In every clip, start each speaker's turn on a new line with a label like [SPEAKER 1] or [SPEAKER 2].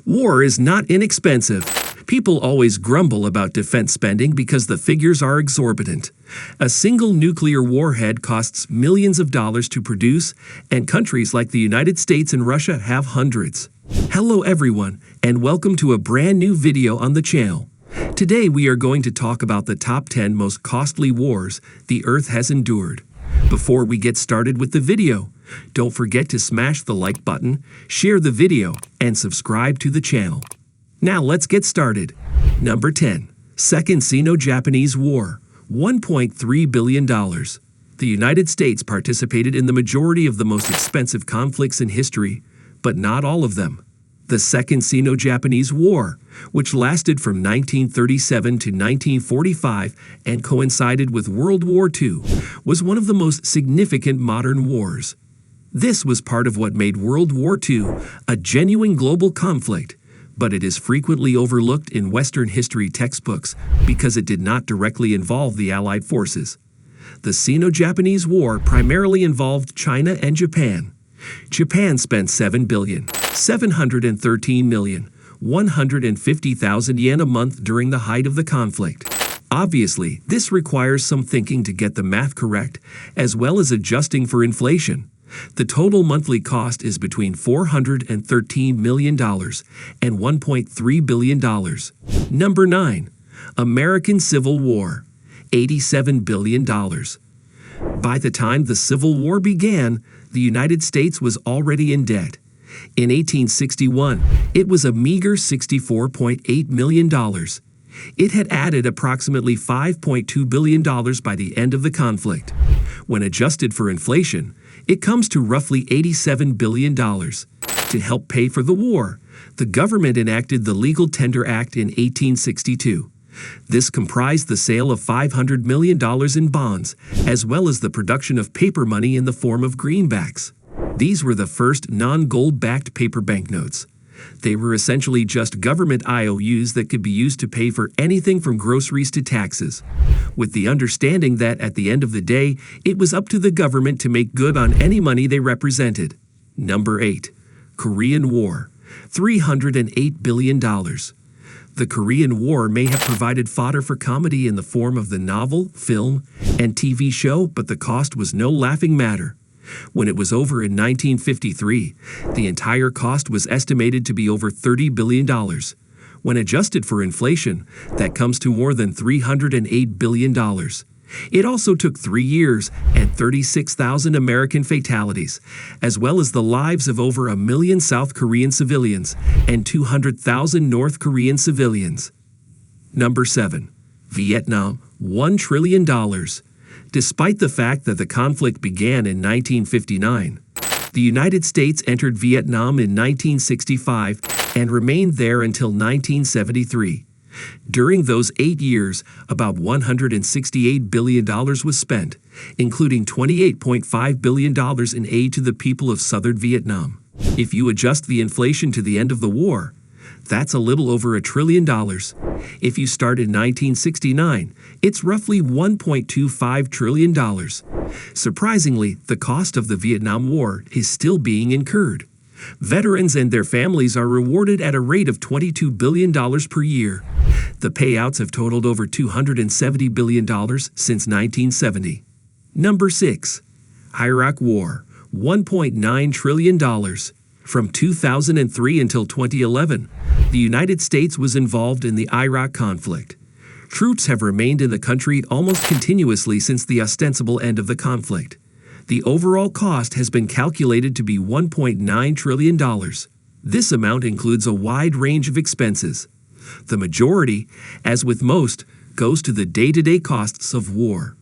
[SPEAKER 1] War is not inexpensive. People always grumble about defense spending because the figures are exorbitant. A single nuclear warhead costs millions of dollars to produce, and countries like the United States and Russia have hundreds. Hello everyone, and welcome to a brand new video on the channel. Today we are going to talk about the top 10 most costly wars the Earth has endured. Before we get started with the video, don't forget to smash the like button, share the video, and subscribe to the channel. Now let's get started. Number 10. Second Sino-Japanese War, $1.3 billion. The United States participated in the majority of the most expensive conflicts in history, but not all of them. The Second Sino-Japanese War, which lasted from 1937 to 1945 and coincided with World War II, was one of the most significant modern wars. This was part of what made World War II a genuine global conflict, but it is frequently overlooked in Western history textbooks because it did not directly involve the Allied forces. The Sino-Japanese War primarily involved China and Japan. Japan spent 7,713,150,000 yen a month during the height of the conflict. Obviously, this requires some thinking to get the math correct, as well as adjusting for inflation. The total monthly cost is between $413 million and $1.3 billion. Number 9. American Civil War, $87 billion. By the time the Civil War began, the United States was already in debt. In 1861, it was a meager $64.8 million. It had added approximately $5.2 billion by the end of the conflict. When adjusted for inflation, it comes to roughly $87 billion. To help pay for the war, the government enacted the Legal Tender Act in 1862. This comprised the sale of $500 million in bonds, as well as the production of paper money in the form of greenbacks. These were the first non-gold-backed paper banknotes. They were essentially just government IOUs that could be used to pay for anything from groceries to taxes, with the understanding that at the end of the day, it was up to the government to make good on any money they represented. Number 8. Korean War, $308 billion. The Korean War may have provided fodder for comedy in the form of the novel, film, and TV show, but the cost was no laughing matter. When it was over in 1953, the entire cost was estimated to be over $30 billion. When adjusted for inflation, that comes to more than $308 billion. It also took 3 years and 36,000 American fatalities, as well as the lives of over 1 million South Korean civilians and 200,000 North Korean civilians. Number 7. Vietnam, $1 trillion. Despite the fact that the conflict began in 1959, the United States entered Vietnam in 1965 and remained there until 1973. During those 8 years, about $168 billion was spent, including $28.5 billion in aid to the people of southern Vietnam. If you adjust the inflation to the end of the war, that's a little over $1 trillion. If you start in 1969, it's roughly $1.25 trillion. Surprisingly, the cost of the Vietnam War is still being incurred. Veterans and their families are rewarded at a rate of $22 billion per year. The payouts have totaled over $270 billion since 1970. Number 6. Iraq War, $1.9 trillion. From 2003 until 2011, the United States was involved in the Iraq conflict. Troops have remained in the country almost continuously since the ostensible end of the conflict. The overall cost has been calculated to be $1.9 trillion. This amount includes a wide range of expenses. The majority, as with most, goes to the day-to-day costs of war.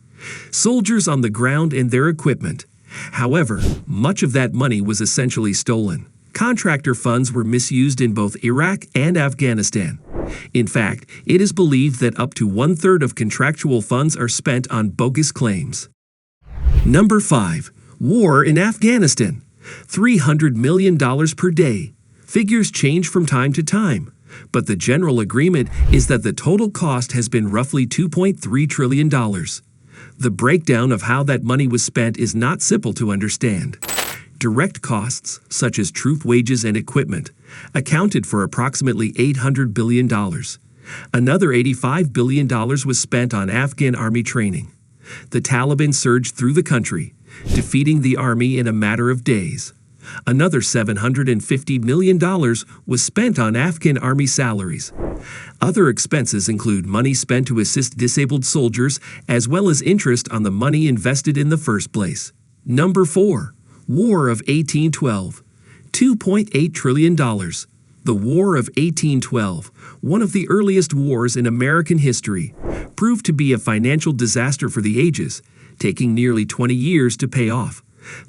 [SPEAKER 1] Soldiers on the ground and their equipment. However, much of that money was essentially stolen. Contractor funds were misused in both Iraq and Afghanistan. In fact, it is believed that up to 1/3 of contractual funds are spent on bogus claims. Number 5. War in Afghanistan, $300 million per day. Figures change from time to time, but the general agreement is that the total cost has been roughly $2.3 trillion. The breakdown of how that money was spent is not simple to understand. Direct costs, such as troop wages and equipment, accounted for approximately $800 billion. Another $85 billion was spent on Afghan army training. The Taliban surged through the country, defeating the army in a matter of days. Another $750 million was spent on Afghan army salaries. Other expenses include money spent to assist disabled soldiers, as well as interest on the money invested in the first place. Number 4. War of 1812. $2.8 trillion. The War of 1812, one of the earliest wars in American history, proved to be a financial disaster for the ages, taking nearly 20 years to pay off.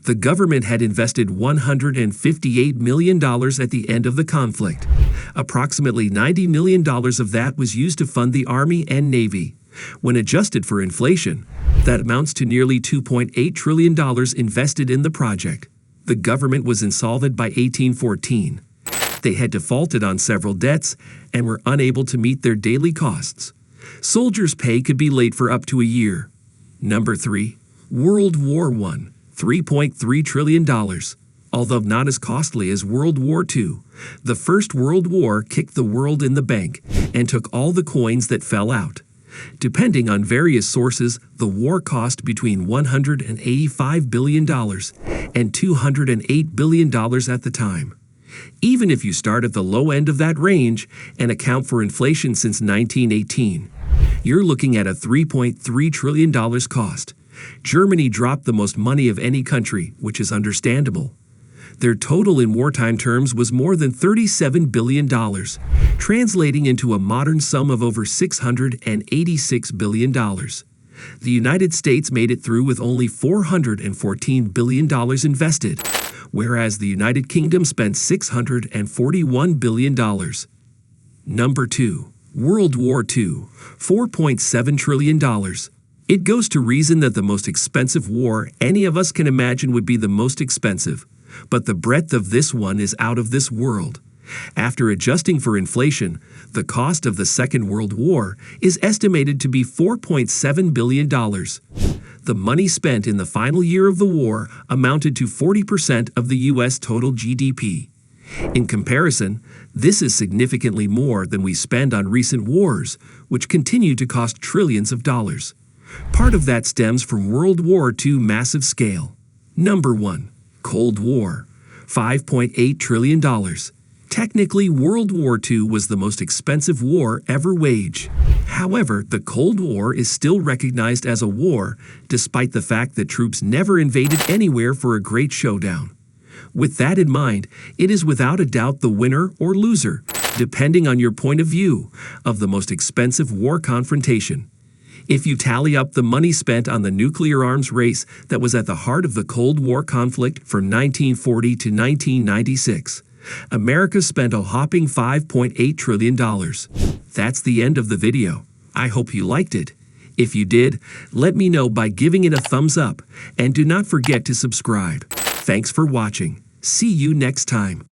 [SPEAKER 1] The government had invested $158 million at the end of the conflict. Approximately $90 million of that was used to fund the Army and Navy. When adjusted for inflation, that amounts to nearly $2.8 trillion invested in the project. The government was insolvent by 1814. They had defaulted on several debts and were unable to meet their daily costs. Soldiers' pay could be late for up to a year. Number 3. World War I. $3.3 trillion. Although not as costly as World War II, the First World War kicked the world in the bank and took all the coins that fell out. Depending on various sources, the war cost between $185 billion and $208 billion at the time. Even if you start at the low end of that range and account for inflation since 1918, you're looking at a $3.3 trillion cost. Germany dropped the most money of any country, which is understandable. Their total in wartime terms was more than $37 billion, translating into a modern sum of over $686 billion. The United States made it through with only $414 billion invested, whereas the United Kingdom spent $641 billion. Number 2. World War II. $4.7 trillion. It goes to reason that the most expensive war any of us can imagine would be the most expensive, but the breadth of this one is out of this world. After adjusting for inflation, the cost of the Second World War is estimated to be $4.7 billion. The money spent in the final year of the war amounted to 40% of the U.S. total GDP. In comparison, this is significantly more than we spend on recent wars, which continue to cost trillions of dollars. Part of that stems from World War II massive scale. Number 1. Cold War. $5.8 trillion. Technically, World War II was the most expensive war ever waged. However, the Cold War is still recognized as a war, despite the fact that troops never invaded anywhere for a great showdown. With that in mind, it is without a doubt the winner or loser, depending on your point of view, of the most expensive war confrontation. If you tally up the money spent on the nuclear arms race that was at the heart of the Cold War conflict from 1940 to 1996, America spent a whopping $5.8 trillion. That's the end of the video. I hope you liked it. If you did, let me know by giving it a thumbs up, and do not forget to subscribe. Thanks for watching. See you next time.